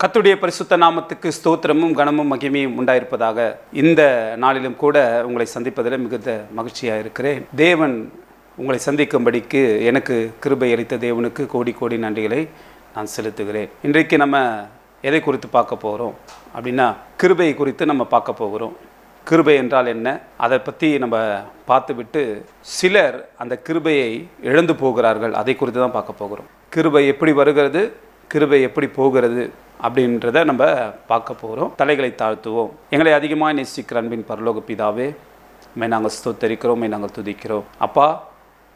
கர்த்தருடைய பரிசுத்த நாமத்துக்கு ஸ்தோத்திரமும் கனமும் மகிமையும் உண்டாயிருப்பதாக. இந்த நாளிலும் கூட உங்களை சந்திப்பதில் மிகுந்த மகிழ்ச்சியாக இருக்கிறேன். தேவன் உங்களை சந்திக்கும்படிக்கு எனக்கு கிருபை அளித்த தேவனுக்கு கோடி கோடி நன்றிகளை நான் செலுத்துகிறேன். இன்றைக்கு நம்ம எதை குறித்து பார்க்க போகிறோம் அப்படின்னா, கிருபை குறித்து நம்ம பார்க்க போகிறோம். கிருபை என்றால் என்ன, அதை பற்றி நம்ம பார்த்துவிட்டு சிலர் அந்த கிருபையை இழந்து போகிறார்கள், அதை குறித்து தான் பார்க்க போகிறோம். கிருபை எப்படி வருகிறது, கிருபை எப்படி போகிறது அப்படின்றத நம்ம பார்க்க போகிறோம். தலைகளை தாழ்த்துவோம். எங்களை அதிகமாக நேசிக்கிற அன்பின் பரலோக பிதாவே, உம்மை நாங்கள் ஸ்தோத்தரிக்கிறோம், உம்மை நாங்கள் துதிக்கிறோம். அப்பா,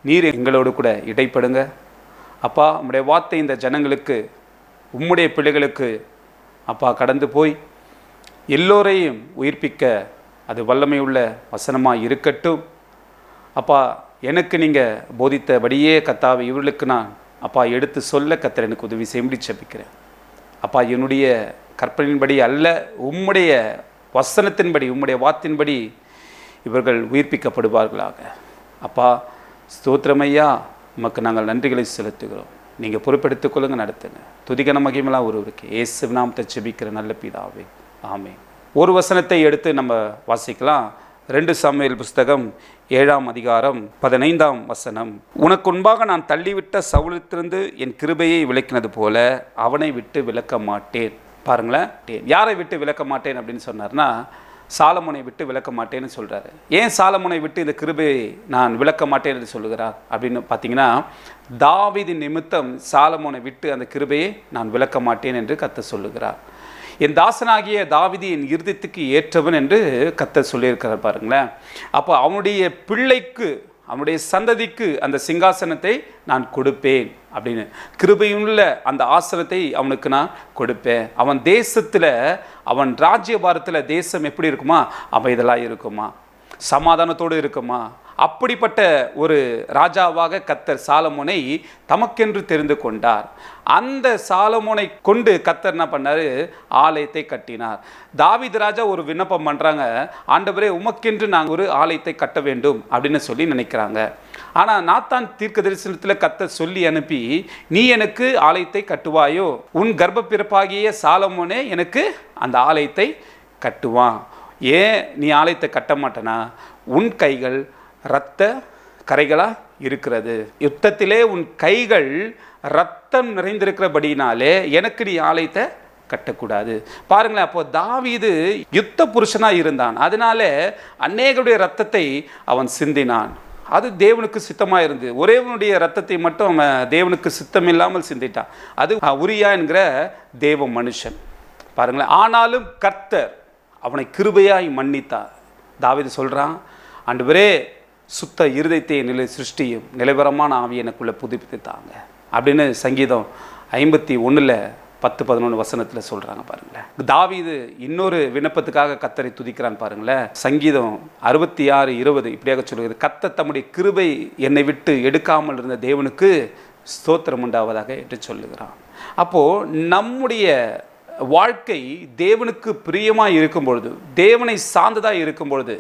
நீர் எங்களோடு கூட இடைப்படுங்க. அப்பா, உம்முடைய வார்த்தை இந்த ஜனங்களுக்கு, உம்முடைய பிள்ளைகளுக்கு அப்பா கடந்து போய் எல்லோரையும் உயிர்ப்பிக்க அது வல்லமையுள்ள வசனமாக இருக்கட்டும். அப்பா, எனக்கு நீங்கள் போதித்தபடியே கர்த்தாவே இவர்களுக்கு நான் அப்பா எடுத்து சொல்ல கர்த்தர் எனக்கு உதவி செய்யும்படி ஜெபிக்கிறேன். அப்பா, என்னுடைய கற்பனையின்படி அல்ல, உம்முடைய வசனத்தின்படி, உம்முடைய வார்த்தையின்படி இவர்கள் உயிர்ப்பிக்கப்படுவார்களாக. அப்பா, ஸ்தோத்திரமையா, உமக்கு நாங்கள் நன்றிகளை செலுத்துகிறோம். நீங்கள் பொறுப்பெடுத்துக் கொள்ளுங்க, நடத்துங்க. துதிகன மகிமைலாம் ஒருவருக்கு இயேசு நாமத்தை ஜெபிக்கிற நல்ல பிதாவே, ஆமென். ஒரு வசனத்தை எடுத்து நம்ம வாசிக்கலாம். 2 சாமுவேல் புஸ்தகம் 7ஆம் அதிகாரம் 15ஆம் வசனம். உனக்கு முன்பாக நான் தள்ளிவிட்ட சவுலிலிருந்து என் கிருபையை விலக்கினது போல அவனை விட்டு விலக்க மாட்டேன். பாருங்களேன், யாரை விட்டு விலக்க மாட்டேன் அப்படின்னு சொன்னார்னா, சாலமோனை விட்டு விலக்க மாட்டேன்னு சொல்கிறாரு. ஏன் சாலமோனை விட்டு இந்த கிருபையை நான் விலக்க மாட்டேன் என்று சொல்லுகிறார் அப்படின்னு பார்த்தீங்கன்னா, தாவீது நிமித்தம் சாலமோனை விட்டு அந்த கிருபையை நான் விலக்க மாட்டேன் என்று கர்த்தர் சொல்லுகிறார். என் தாசனாகிய தாவீது என் இருதயத்துக்கு ஏற்றவன் என்று கர்த்தர் சொல்லியிருக்கிறார். பாருங்களேன், அப்போ அவனுடைய பிள்ளைக்கு, அவனுடைய சந்ததிக்கு அந்த சிங்காசனத்தை நான் கொடுப்பேன் அப்படின்னு, கிருபையுள்ள அந்த ஆசனத்தை அவனுக்கு நான் கொடுப்பேன். அவன் தேசத்தில், அவன் ராஜ்யபாரத்தில் தேசம் எப்படி இருக்குமா, அமைதலாக இருக்குமா, சமாதானத்தோடு இருக்குமா, அப்படிப்பட்ட ஒரு ராஜாவாக கர்த்தர் சாலமோனை தமக்கென்று தெரிந்து கொண்டார். அந்த சாலமோனை கொண்டு கர்த்தர் என்ன பண்ணார், ஆலயத்தை கட்டினார். தாவீது ராஜா ஒரு விண்ணப்பம் பண்ணுறாங்க, ஆண்டவரே உமக்கென்று நாங்கள் ஒரு ஆலயத்தை கட்ட வேண்டும் அப்படின்னு சொல்லி நினைக்கிறாங்க. ஆனால் நாத்தான் தீர்க்க தரிசனத்தில் கர்த்தர் சொல்லி அனுப்பி, நீ எனக்கு ஆலயத்தை கட்டுவாயோ, உன் கர்ப்ப பிறப்பாகிய சாலமோனே எனக்கு அந்த ஆலயத்தை கட்டுவான். ஏன் நீ ஆலயத்தை கட்ட மாட்டேனா, உன் கைகள் இரத்த கரைகளாக இருக்கிறது, யுத்தத்திலே உன் கைகள் இரத்தம் நிறைந்திருக்கிறபடினாலே எனக்கு நீ ஆலயத்தை கட்டக்கூடாது. பாருங்களேன், அப்போ தாவீது யுத்த புருஷனாக இருந்தான், அதனால அநேகருடைய இரத்தத்தை அவன் சிந்தினான். அது தேவனுக்கு சித்தமாக இருந்து, ஒரேவனுடைய இரத்தத்தை மட்டும் அவன் தேவனுக்கு சித்தம் இல்லாமல் சிந்திட்டான். அது உரியா என்கிற தேவ மனுஷன். பாருங்களேன், ஆனாலும் கர்த்தர் அவனை கிருபையாய் மன்னித்தார். தாவீது சொல்கிறான், ஆண்டவரே சுத்த இருதயத்தை நிலை சிருஷ்டியும் நிலைவரமான ஆவி எனக்குள்ளே புதுப்பித்தாங்க அப்படின்னு சங்கீதம் 51:10-11 வசனத்தில் சொல்கிறாங்க. பாருங்களேன், தாவீது இன்னொரு விண்ணப்பத்துக்காக கர்த்தரை துதிக்கிறான். பாருங்களேன், சங்கீதம் 66:20 இப்படியாக சொல்கிறது, கர்த்தர் தம்முடைய கிருபை என்னை விட்டு எடுக்காமல் இருந்த தேவனுக்கு ஸ்தோத்திரம் உண்டாவதாக என்று சொல்லுகிறான். அப்போது நம்முடைய வாழ்க்கை தேவனுக்கு பிரியமாக இருக்கும் பொழுது, தேவனை சார்ந்ததாக இருக்கும் பொழுது,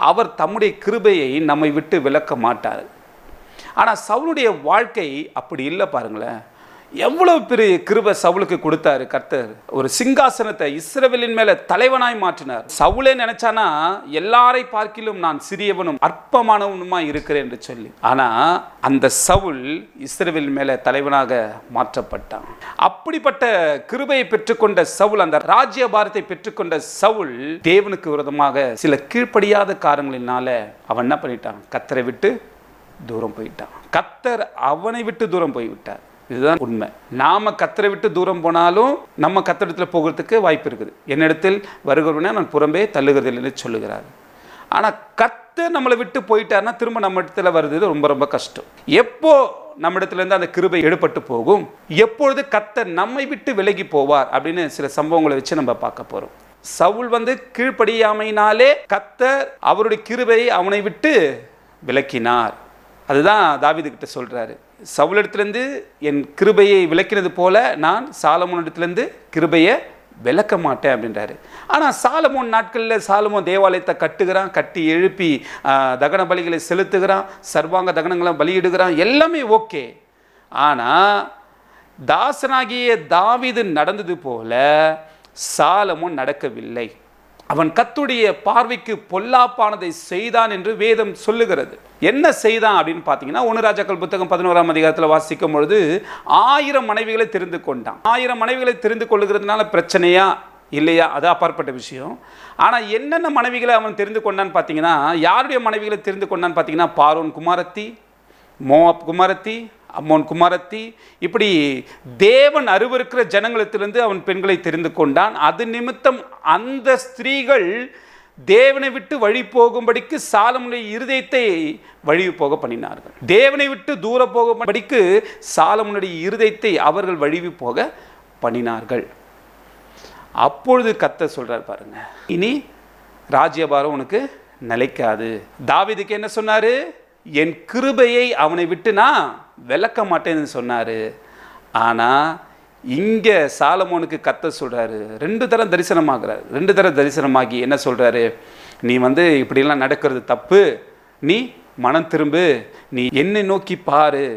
அவர் தம்முடைய கிருபையை நம்மை விட்டு விலக்க மாட்டார். ஆனால் சவுலுடைய வாழ்க்கை அப்படி இல்லை. பாருங்களேன், எவ்வளவு பெரிய கிருபை சவுலுக்கு கொடுத்தாரு கர்த்தர். ஒரு சிங்காசனத்தை இஸ்ரவேலின் மேலே தலைவனாய் மாற்றினார். சவுலே நினைச்சானா, எல்லாரை பார்க்கிலும் நான் சிறியவனும் அற்பமானவனுமா இருக்கிறேன் என்று சொல்லி. ஆனால் அந்த சவுல் இஸ்ரவேலின் மேலே தலைவனாக மாற்றப்பட்டான். அப்படிப்பட்ட கிருபையை பெற்றுக்கொண்ட சவுல், அந்த ராஜ்யபாரத்தை பெற்றுக்கொண்ட சவுல், தேவனுக்கு விரோதமாக சில கீழ்ப்படியாத காரணங்களினால அவன் என்ன பண்ணிட்டான், கர்த்தரை விட்டு தூரம் போயிட்டான். கர்த்தர் அவனை விட்டு தூரம் போய்விட்டார். இதுதான் உண்மை. நாம கர்த்தரை விட்டு தூரம் போனாலும் நம்ம கர்த்தரிடத்தில் போகிறதுக்கு வாய்ப்பு இருக்குது. என்னிடத்தில் வருகிறவனே நான் புறம்பே தள்ளுகிறதில்லைன்னு சொல்லுகிறார். ஆனால் கர்த்தர் நம்மளை விட்டு போயிட்டார்னா திரும்ப நம்ம இடத்துல வருது ரொம்ப ரொம்ப கஷ்டம். எப்போ நம்ம இடத்துலேருந்து அந்த கிருபை எடுபட்டு போகும், எப்பொழுது கர்த்தர் நம்மை விட்டு விலகி போவார் அப்படின்னு சில சம்பவங்களை வச்சு நம்ம பார்க்க போகிறோம். சவுல் கீழ்ப்படியாமையினாலே கர்த்தர் அவருடைய கிருபையை அவனை விட்டு விலக்கினார். அதுதான் தாவீது கிட்ட சொல்கிறாரு, சவுலிடத்திலிருந்து என் கிருபையை விலக்கினது போல நான் சாலமோனிடத்திலிருந்து கிருபையை விலக்க மாட்டேன் அப்படின்றாரு. ஆனால் சாலமோன் நாட்களில் சாலமோன் தேவாலயத்தை கட்டுகிறான், கட்டி எழுப்பி தகன பலிகளை செலுத்துகிறான், சர்வாங்க தகனங்களை பலியிடுகிறான், எல்லாமே ஓகே. ஆனால் தாசனாகிய தாவீது நடந்தது போல சாலமோன் நடக்கவில்லை. அவன் கர்த்தருடைய பார்வைக்கு பொல்லாப்பானதை செய்தான் என்று வேதம் சொல்லுகிறது. என்ன செய்தான் அப்படின்னு பார்த்தீங்கன்னா, 1 ராஜாக்கள் புத்தகம் 11ஆம் அதிகாரத்தில் வாசிக்கும் பொழுது 1000 மனைவிகளை தெரிந்து கொண்டான். 1000 மனைவிகளை தெரிந்து கொள்ளுகிறதுனால பிரச்சனையா இல்லையா, அது அப்பாற்பட்ட விஷயம். ஆனால் என்னென்ன மனைவிகளை அவன் தெரிந்து கொண்டான்னு பார்த்தீங்கன்னா, யாருடைய மனைவிகளை தெரிந்து கொண்டான்னு பார்த்தீங்கன்னா, பார்வோன் குமாரத்தி, மோவாப் குமாரத்தி, அம்மோன் குமாரத்தி, இப்படி தேவன் அருவருக்கிற ஜனங்களிடத்திலிருந்து அவன் பெண்களை தெரிந்து கொண்டான். அது நிமித்தம் அந்த ஸ்திரீகள் தேவனை விட்டு வழி போகும்படிக்கு சாலமோனுடைய இருதயத்தை வழி போக பண்ணினார்கள். தேவனை விட்டு தூர போகும்படிக்கு சாலமோனுடைய இருதயத்தை அவர்கள் வழி போக பண்ணினார்கள். அப்பொழுது கர்த்தர் சொல்றார் பாருங்க, இனி ராஜ்யபாரம் உனக்கு நிலைக்காது. தாவீதுக்கு என்ன சொன்னாரு? என் கிருபையை அவனை விட்டு நான் விலக்க மாட்டேன்னு சொன்னாரு. ஆனால் இங்கே சாலமோனுக்கு கர்த்தர் சொல்கிறாரு, 2 தரம் தரிசனமாகிறார். 2 தரம் தரிசனமாகி என்ன சொல்கிறாரு? நீ இப்படிலாம் நடக்கிறது தப்பு, நீ மனம் திரும்பு, நீ என்னை நோக்கி பாரு,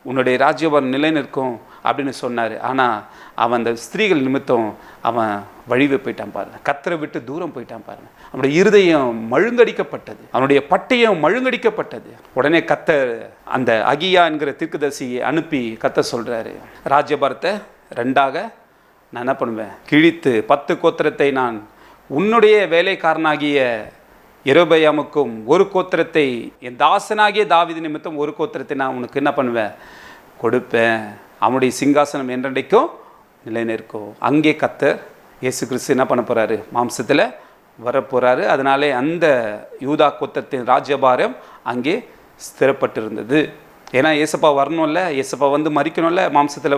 உன்னுடைய ராஜ்யபாரம் நிலை நிற்கும் அப்படின்னு சொன்னார். ஆனால் அவன் அந்த ஸ்திரீகள் நிமித்தம் அவன் வழிவு போயிட்டான் பாருங்க, கர்த்தரை விட்டு தூரம் போயிட்டான் பாருங்க. அவனுடைய இருதயம் மழுங்கடிக்கப்பட்டது, அவனுடைய பட்டயம் மழுங்கடிக்கப்பட்டது. உடனே கர்த்தர் அந்த அகியா என்கிற தீர்க்கதரிசியை அனுப்பி கர்த்தர் சொல்கிறாரு, ராஜ்யபாரத்தை 2ஆக நான் என்ன பண்ணுவேன், கிழித்து 10 கோத்திரத்தை நான் உன்னுடைய வேலைக்காரனாகிய யெரொபெயாமுக்கும் 1 கோத்திரத்தை என் தாசனாகிய தாவீது நிமித்தம் 1 கோத்திரத்தை நான் உனக்கு என்ன பண்ணுவேன், கொடுப்பேன். அவனுடைய சிங்காசனம் என்றென்றைக்கும் நிலை நிற்கும். அங்கே கர்த்தர் இயேசு கிறிஸ்து என்ன பண்ண போகிறாரு, மாம்சத்தில் வரப்போகிறாரு. அதனாலே அந்த யூதா கோத்திரத்தின் ராஜ்யபாரம் அங்கே ஸ்திரப்பட்டிருந்தது. ஏன்னா ஏசப்பா வரணும்ல, ஏசப்பா மறிக்கணும்ல மாம்சத்தில்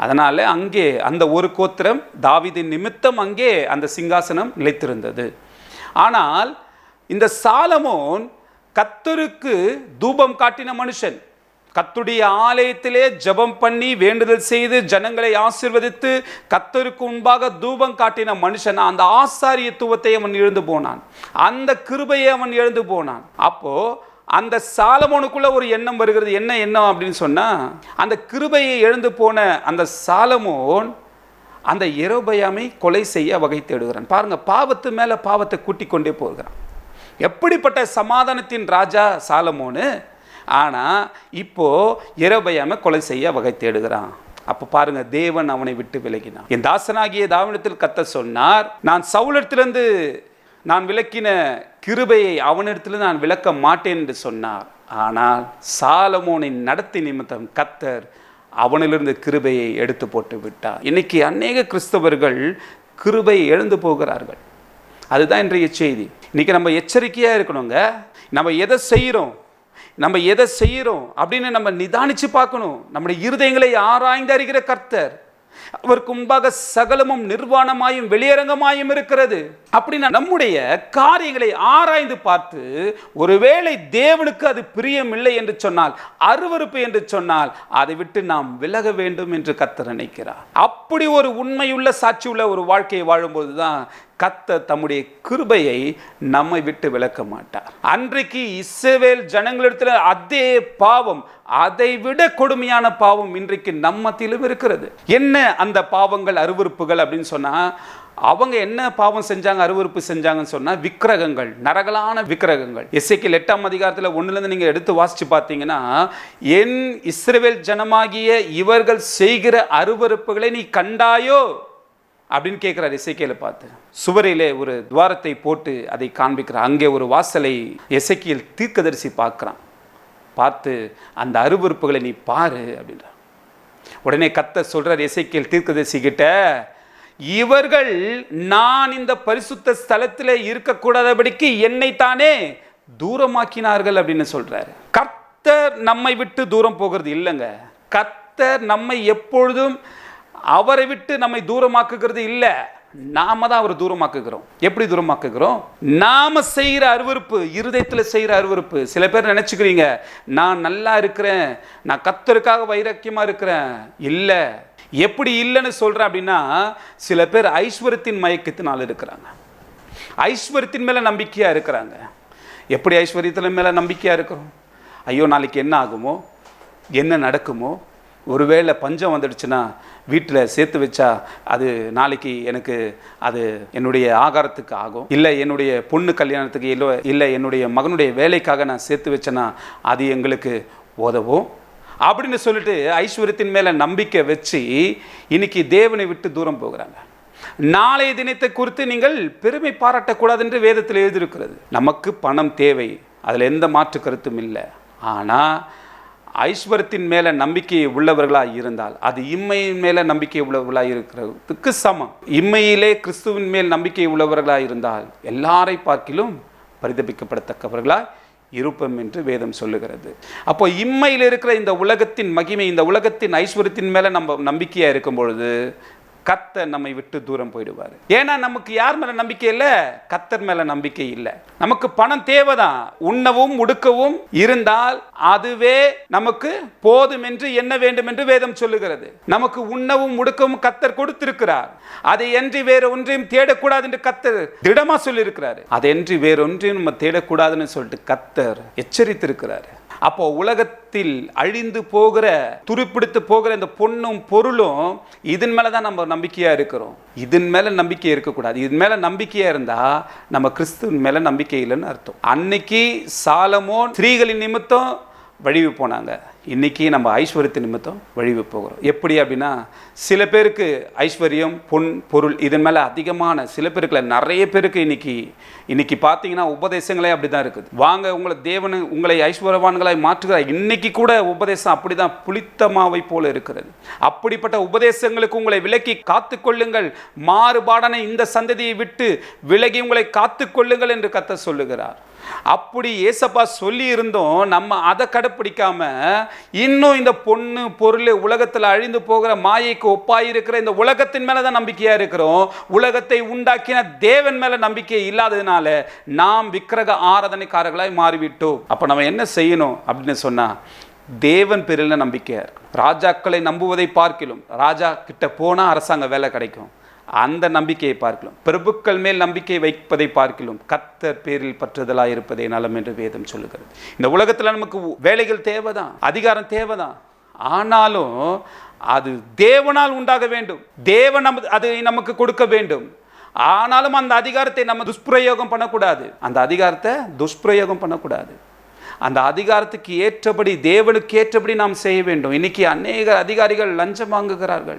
அதனால் அங்கே அந்த 1 கோத்திரம் தாவீதின் நிமித்தம் அங்கே அந்த சிங்காசனம் நிலைத்திருந்தது. ஆனால் இந்த சாலமோன் கர்த்தருக்கு தூபம் காட்டின மனுஷன், கர்த்தருடைய ஆலயத்திலே ஜெபம் பண்ணி வேண்டுதல் செய்து ஜனங்களை ஆசீர்வதித்து கர்த்தருக்கு முன்பாக தூபம் காட்டின மனுஷன், அந்த ஆசாரியத்துவத்தை அவன் இழந்து போனான், அந்த கிருபையை அவன் இழந்து போனான். அப்போ அந்த சாலமோனுக்குள்ள ஒரு எண்ணம் வருகிறது. என்ன எண்ணம் அப்படின்னு சொன்னா, அந்த கிருபையை இழந்து போன அந்த சாலமோன் அந்த யெரொபெயாமை கொலை செய்ய வகை தேடுகிறான். பாருங்க, பாவத்து மேல பாவத்தை கூட்டிக் கொண்டே போகிறான். எப்படிப்பட்ட சமாதானத்தின் ராஜா சாலமோனு, ஆனால் இப்போ யெரொபெயாமை கொலை செய்ய வகை தேடுகிறான். அப்போ பாருங்க, தேவன் அவனை விட்டு விலகினான். என் தாசனாகிய தாவீதிடத்தில் கர்த்தர் சொன்னார், நான் சவுலிடத்திலிருந்து நான் விலக்கின கிருபையை அவனிடத்திலிருந்து நான் விலக்க மாட்டேன் என்று சொன்னார். ஆனால் சாலமோனின் நடத்தை நிமித்தம் கர்த்தர் அவனிலிருந்து கிருபையை எடுத்து போட்டு விட்டார். இன்னைக்கு அநேக கிறிஸ்தவர்கள் கிருபையை இழந்து போகிறார்கள். அதுதான் இன்றைய செய்தி. இன்னைக்கு நம்ம எச்சரிக்கையாக இருக்கணுங்க. நம்ம எதை செய்கிறோம் அப்படின்னு நம்ம நிதானிச்சு பார்க்கணும். நம்முடைய இருதயங்களை ஆராய்ந்து அறிகிற கர்த்தர், அவருக்கு முன்பாக சகலமும் நிர்வாணமாயும் வெளியரங்கமாயும் இருக்கிறது. அப்படின்னா நம்முடைய காரியங்களை ஆராய்ந்து பார்த்து, ஒருவேளை தேவனுக்கு அது பிரியமில்லை என்று சொன்னால், அருவருப்பு என்று சொன்னால், அதை விட்டு நாம் விலக வேண்டும் என்று கர்த்தர் நினைக்கிறார். அப்படி ஒரு உண்மையுள்ள சாட்சி உள்ள ஒரு வாழ்க்கையை வாழும்போது தான் கர்த்தர் தம்முடைய கிருபையை நம்மை விட்டு விலக்க மாட்டார். அன்றைக்கு இஸ்ரவேல் ஜனங்களிடத்தில் அதே பாவம், அதை விட கொடுமையான பாவம் இன்றைக்கு நம்ம மத்தியிலும் இருக்கிறது. என்ன அந்த பாவங்கள், அருவருப்புகள் அப்படின்னு சொன்னா, அவங்க என்ன பாவம் செஞ்சாங்க, அருவருப்பு செஞ்சாங்கன்னு சொன்னா, விக்கிரகங்கள், நரகலான விக்கிரகங்கள். எசேக்கியேல் 8ஆம் அதிகாரத்தில் 1லேருந்து நீங்க எடுத்து வாசிச்சு பார்த்தீங்கன்னா, என் இஸ்ரவேல் ஜனமாகிய இவர்கள் செய்கிற அருவருப்புகளை நீ கண்டாயோ அப்படின்னு கேட்கிறார் எசேக்கியேலை பார்த்து. சுவரிலே ஒரு துவாரத்தை போட்டு அதை காண்பிக்கிறார். அங்கே ஒரு வாசலை எசேக்கியேல் தீர்க்கதரிசி பார்க்குறான். பார்த்து அந்த அருவருப்புகளை நீ பாரு அப்படின்றார். உடனே கர்த்தர் சொல்றார் எசேக்கியேல் தீர்க்கதரிசி கிட்ட, இவர்கள் நான் இந்த பரிசுத்த ஸ்தலத்தில் இருக்கக்கூடாதபடிக்கு என்னை தானே தூரமாக்கினார்கள் அப்படின்னு சொல்றாரு. கர்த்தர் நம்மை விட்டு தூரம் போகிறது இல்லைங்க. கர்த்தர் நம்மை எப்பொழுதும் அவரை விட்டு நம்மை தூரமாக்குகிறது இல்லை, நாம தான் அவரை தூரமாக்குகிறோம். எப்படி தூரமாக்குகிறோம்? நாம செய்கிற அருவருப்பு, இருதயத்தில் செய்கிற அருவருப்பு. சில பேர் நினைச்சுக்கிறீங்க, நான் நல்லா இருக்கிறேன், நான் கர்த்தருக்காக வைராக்கியமா இருக்கிறேன். இல்லை. எப்படி இல்லைன்னு சொல்றேன் அப்படின்னா, சில பேர் ஐஸ்வர்யத்தின் மயக்கத்தினால் இருக்கிறாங்க, ஐஸ்வர்யத்தின் மேல நம்பிக்கையா இருக்கிறாங்க. எப்படி ஐஸ்வர்யத்தின் மேல நம்பிக்கையா இருக்கிறோம்? ஐயோ நாளைக்கு என்ன ஆகுமோ, என்ன நடக்குமோ, ஒருவேளை பஞ்சம் வந்துடுச்சுன்னா வீட்டில் சேர்த்து வச்சா அது நாளைக்கு எனக்கு அது என்னுடைய ஆகாரத்துக்கு ஆகும், இல்லை என்னுடைய பொண்ணு கல்யாணத்துக்கு, இல்லை என்னுடைய மகனுடைய வேலைக்காக நான் சேர்த்து வச்சேன்னா அது எங்களுக்கு உதவும் அப்படின்னு சொல்லிட்டு ஐஸ்வர்யத்தின் மேலே நம்பிக்கை வச்சு இன்னைக்கு தேவனை விட்டு தூரம் போகிறாங்க. நாளைய தினத்தை குறித்து நீங்கள் பெருமை பாராட்டக்கூடாது என்று வேதத்தில் எழுதியிருக்கிறது. நமக்கு பணம் தேவை, அதில் எந்த மாற்று கருத்தும் இல்லை. ஆனால் ஐஸ்வர்யத்தின் மேலே நம்பிக்கை உள்ளவர்களாக இருந்தால் அது இம்மையின் மேலே நம்பிக்கை உள்ளவர்களாக இருக்கிறதுக்கு சமம். இம்மையிலே கிறிஸ்துவின் மேல் நம்பிக்கை உள்ளவர்களாக இருந்தால் எல்லாரை பார்க்கிலும் பரிதபிக்கப்படத்தக்கவர்களாய் இருப்போம் என்று வேதம் சொல்லுகிறது. அப்போ இம்மையில் இருக்கிற இந்த உலகத்தின் மகிமை, இந்த உலகத்தின் ஐஸ்வர்யத்தின் மேலே நம்ம நம்பிக்கையாக இருக்கும் பொழுது கர்த்தர் நம்மை விட்டு தூரம் போயிடுவார். ஏன்னா நமக்கு யார் மேலே நம்பிக்கை இல்லை? கர்த்தர் மேலே நம்பிக்கை இல்லை. நமக்கு பணம் தேவைதான், உண்ணவும் உடுக்கவும் இருந்தால் அதுவே நமக்கு போதும் என்று எண்ண வேண்டும் என்று வேதம் சொல்லுகிறது. நமக்கு உண்ணவும் உடுக்கவும் கர்த்தர் கொடுத்திருக்கிறார். அதை என்று வேறு ஒன்றையும் தேடக்கூடாது என்று கர்த்தர் திடமா சொல்லியிருக்கிறார். அதை என்று வேறு ஒன்றையும் நம்ம தேடக்கூடாதுன்னு சொல்லிட்டு கர்த்தர் எச்சரித்திருக்கிறார். அப்போ உலகத்தில் அழிந்து போகிற, துருப்பிடித்து போகிற இந்த பொண்ணும் பொருளும் இதன் மேலே தான் நம்ம நம்பிக்கையாக இருக்கிறோம். இதன் மேலே நம்பிக்கை இருக்கக்கூடாது. இதன் மேலே நம்பிக்கையாக இருந்தால் நம்ம கிறிஸ்துவின் மேலே நம்பிக்கை இல்லைன்னு அர்த்தம். அன்னைக்கு சாலமோன் ஸ்திரீகளின் நிமித்தம் வழிவு போனாங்க, இன்னைக்கு நம்ம ஐஸ்வர்யத்தின் நிமித்தம் வழிவு போகிறோம். எப்படி அப்படின்னா, சில பேருக்கு ஐஸ்வர்யம் பொன் பொருள் இதன் மேலே அதிகமான, சில பேருக்கு நிறைய பேருக்கு இன்னைக்கு பார்த்தீங்கன்னா உபதேசங்களே அப்படி தான் இருக்குது. வாங்க உங்களை தேவனு உங்களை ஐஸ்வர்யவான்களாய் மாற்றுகிறார். இன்னைக்கு கூட உபதேசம் அப்படி தான் புளித்த மாவை போல இருக்கிறது. அப்படிப்பட்ட உபதேசங்களுக்கு உங்களை விலக்கி காத்து கொள்ளுங்கள், மாறுபாடான இந்த சந்ததியை விட்டு விலகி உங்களை காத்து கொள்ளுங்கள் என்று கர்த்தர் சொல்லுகிறார். அப்படி ஏசப்பா சொல்லி இருந்தோம், நம்ம அதை கடைப்பிடிக்காம இன்னும் இந்த பொண்ணு பொருள் உலகத்தில் அழிந்து போகிற மாயைக்கு ஒப்பாயிருக்கிற இந்த உலகத்தின் மேலே தான் நம்பிக்கையா இருக்கிறோம். உலகத்தை உண்டாக்கின தேவன் மேலே நம்பிக்கை இல்லாததுனால நாம் விக்கிரக ஆராதனைக்காரர்களாய் மாறிவிட்டோம். அப்போ நம்ம என்ன செய்யணும் அப்படின்னு சொன்னா, தேவன் பேரில் நம்பிக்கையா இருக்கும். ராஜாக்களை நம்புவதை பார்க்கிலும், ராஜா கிட்ட போனால் அரசாங்க வேலை கிடைக்கும், அந்த நம்பிக்கையை பார்க்கலாம். பிரபுக்கள் மேல் நம்பிக்கை வைப்பதை பார்க்கலாம். கர்த்தர் பேரில் பற்றுதலாக இருப்பதே நலம் என்று வேதம் சொல்லுகிறது. இந்த உலகத்தில் நமக்கு வேலைகள் தேவைதான், அதிகாரம் தேவைதான். ஆனாலும் அது தேவனால் உண்டாக வேண்டும். தேவன் அதை நமக்கு கொடுக்க வேண்டும். ஆனாலும் அந்த அதிகாரத்தை நம்ம துஷ்பிரயோகம் பண்ணக்கூடாது. அந்த அதிகாரத்தை துஷ்பிரயோகம் பண்ணக்கூடாது. அந்த அதிகாரத்துக்கு ஏற்றபடி, தேவனுக்கு ஏற்றபடி நாம் செய்ய வேண்டும். இன்னைக்கு அநேக அதிகாரிகள் லஞ்சம் வாங்குகிறார்கள்.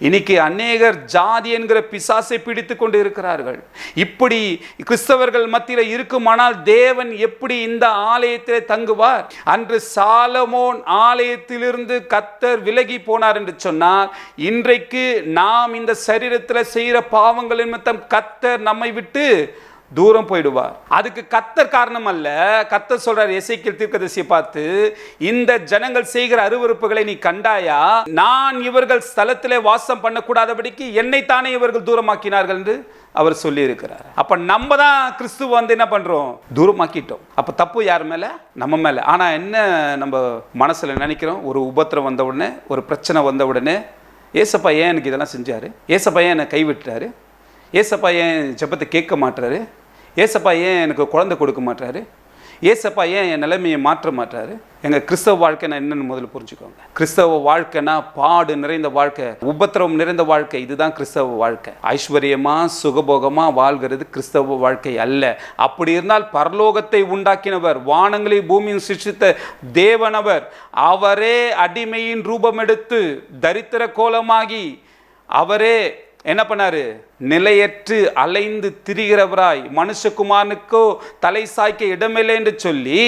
இன்னைக்கு அநேகர் ஜாதி என்கிற பிசாசை பிடித்து கொண்டு இருக்கிறார்கள். இப்படி கிறிஸ்தவர்கள் மத்தியில் இருக்குமானால் தேவன் எப்படி இந்த ஆலயத்தில் தங்குவார்? அன்று சாலமோன் ஆலயத்திலிருந்து கர்த்தர் விலகி போனார் என்று சொன்னார். இன்றைக்கு நாம் இந்த சரீரத்தில் செய்கிற பாவங்கள் நிமித்தம் கர்த்தர் நம்மை விட்டு தூரம் போயிடுவார். அதுக்கு கர்த்தர் காரணம் அல்ல. கர்த்தர் சொல்றார் எசேக்கியேல் தீர்க்கதரிசியை பார்த்து, இந்த ஜனங்கள் செய்கிற அருவருப்புகளை நீ கண்டாயா? நான் இவர்கள் ஸ்தலத்திலே வாசம் பண்ணக்கூடாதபடிக்கு என்னைத்தானே இவர்கள் தூரமாக்கினார்கள் என்று அவர் சொல்லி இருக்கிறார். அப்ப நம்ம தான் கிறிஸ்துவ என்ன பண்றோம்? தூரமாக்கிட்டோம். அப்ப தப்பு யார் மேல? நம்ம மேல. ஆனா என்ன நம்ம மனசுல நினைக்கிறோம்? ஒரு உபத்திரம் வந்த உடனே, ஒரு பிரச்சனை வந்த உடனே, ஏசப்பா ஏன் எனக்கு இதெல்லாம் செஞ்சாரு? ஏசப்பா ஏன் என்னை கைவிட்டாரு? ஏசப்பா ஏன் ஜெபத்தை கேட்க மாட்டாரு? ஏசப்பா ஏன் எனக்கு குழந்தை கொடுக்க மாட்டாரு? ஏசப்பா ஏன் என் நிலைமையை மாற்ற மாட்டாரு? எங்கள் கிறிஸ்தவ வாழ்க்கைனா என்னன்னு முதல்ல புரிஞ்சுக்கோங்க. கிறிஸ்தவ வாழ்க்கைனா பாடு நிறைந்த வாழ்க்கை, உபத்திரவம் நிறைந்த வாழ்க்கை. இதுதான் கிறிஸ்தவ வாழ்க்கை. ஐஸ்வர்யமா சுகபோகமா வாழ்கிறது கிறிஸ்தவ வாழ்க்கை அல்ல. அப்படி இருந்தால் பரலோகத்தை உண்டாக்கினவர், வானங்களை பூமியின் சிருஷ்டித்த தேவனவர், அவரே அடிமையின் ரூபம் எடுத்து தரித்திர கோலமாகி அவரே என்ன பண்ணாரு? நிலையற்று அலைந்து திரிகிறவராய், மனுஷகுமாரனுக்கோ தலை சாய்க்க இடமில்லை என்று சொல்லி,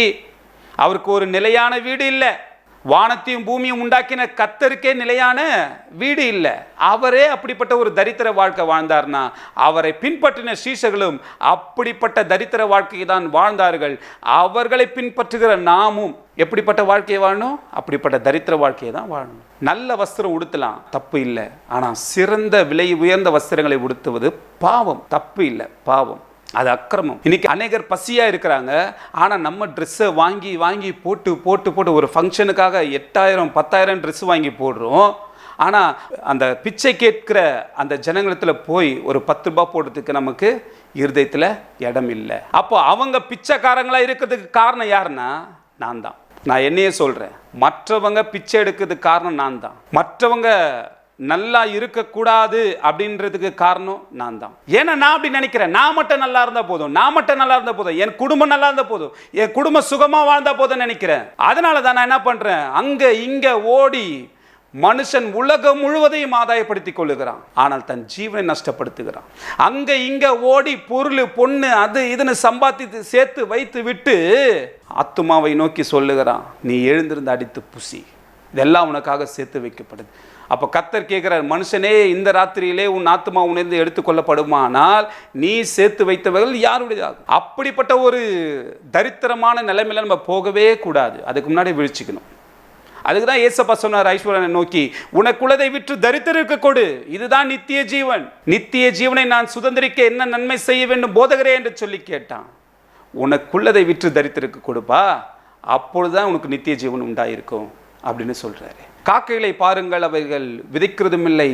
அவருக்கு ஒரு நிலையான வீடு இல்லை. வானத்தையும் பூமியும் உண்டாக்கின கர்த்தருக்கே நிலையான வீடு இல்லை. அவரே அப்படிப்பட்ட ஒரு தரித்திர வாழ்க்கை வாழ்ந்தார்னா, அவரை பின்பற்றின சீஷர்களும் அப்படிப்பட்ட தரித்திர வாழ்க்கையை தான் வாழ்ந்தார்கள். அவர்களை பின்பற்றுகிற நாமும் எப்படிப்பட்ட வாழ்க்கையை வாழணும்? அப்படிப்பட்ட தரித்திர வாழ்க்கையை தான் வாழணும். நல்ல வஸ்திரம் உடுத்தலாம், தப்பு இல்லை. ஆனால் சிறந்த விலை உயர்ந்த வஸ்திரங்களை உடுத்துவது பாவம். தப்பு இல்லை, பாவம், அது அக்கிரமம். இன்னைக்கு அநேகர் பசியாக இருக்கிறாங்க. ஆனால் நம்ம ட்ரெஸ்ஸை வாங்கி வாங்கி போட்டு போட்டு போட்டு ஒரு ஃபங்க்ஷனுக்காக 8000 10,000 ட்ரெஸ் வாங்கி போடுறோம். ஆனால் அந்த பிச்சை கேட்கிற அந்த ஜனங்களத்தில் போய் ஒரு 10 ரூபாய் போடுறதுக்கு நமக்கு இருதயத்தில் இடம் இல்லை. அப்போ அவங்க பிச்சைக்காரங்களாக இருக்கிறதுக்கு காரணம் யாருன்னா நான் தான். நான் என்னையே சொல்கிறேன், மற்றவங்க பிச்சை எடுக்கிறதுக்கு காரணம் நான் தான். மற்றவங்க நல்லா இருக்கக்கூடாது அப்படின்றதுக்கு காரணம் நான் தான். ஏன்னா நான் அப்படி நினைக்கிறேன், நான் மட்டும் நல்லா இருந்தால் போதும், நான் மட்டும் நல்லா இருந்தால் போதும், என் குடும்பம் நல்லா இருந்தால் போதும், என் குடும்பம் சுகமாக வாழ்ந்தால் போதும் நினைக்கிறேன். அதனால தான் நான் என்ன பண்ணுறேன், அங்கே இங்கே ஓடி மனுஷன் உலகம் முழுவதையும் ஆதாயப்படுத்திக் கொள்ளுகிறான், ஆனால் தன் ஜீவனை நஷ்டப்படுத்துகிறான். அங்க இங்க ஓடி பொருள் பொண்ணு அது இதுன்னு சம்பாதித்து சேர்த்து வைத்து விட்டு ஆத்துமாவை நோக்கி சொல்லுகிறான், நீ எழுந்திருந்து அடித்து புசி, இதெல்லாம் உனக்காக சேர்த்து வைக்கப்படுது. அப்போ கர்த்தர் கேட்கிறார், மனுஷனே இந்த ராத்திரியிலே உன் ஆத்துமா உணர்ந்து எடுத்துக்கொள்ளப்படுமானால் நீ சேர்த்து வைத்தவர்கள் யாருடையதாக? அப்படிப்பட்ட ஒரு தரித்திரமான நிலைமையில நம்ம போகவே கூடாது. அதுக்கு முன்னாடி விழிச்சுக்கணும். அதுக்கு தான் ஏசப்பா சொன்னார் ஐஸ்வர்யனை நோக்கி, உனக்குள்ளதை விற்று தரித்திரருக்கு கொடு, இதுதான் நித்திய ஜீவன். நித்திய ஜீவனை நான் சுதந்திரிக்க என்ன நன்மை செய்ய வேண்டும் போதகரே என்று சொல்லி கேட்டான். உனக்குள்ளதை விற்று தரித்திரருக்கு கொடுப்பா, அப்பொழுதுதான் உனக்கு நித்திய ஜீவன் உண்டாயிருக்கும் அப்படின்னு சொல்றாரு. காக்கைகளை பாருங்கள், அவைகள் விதைக்கிறதும் இல்லை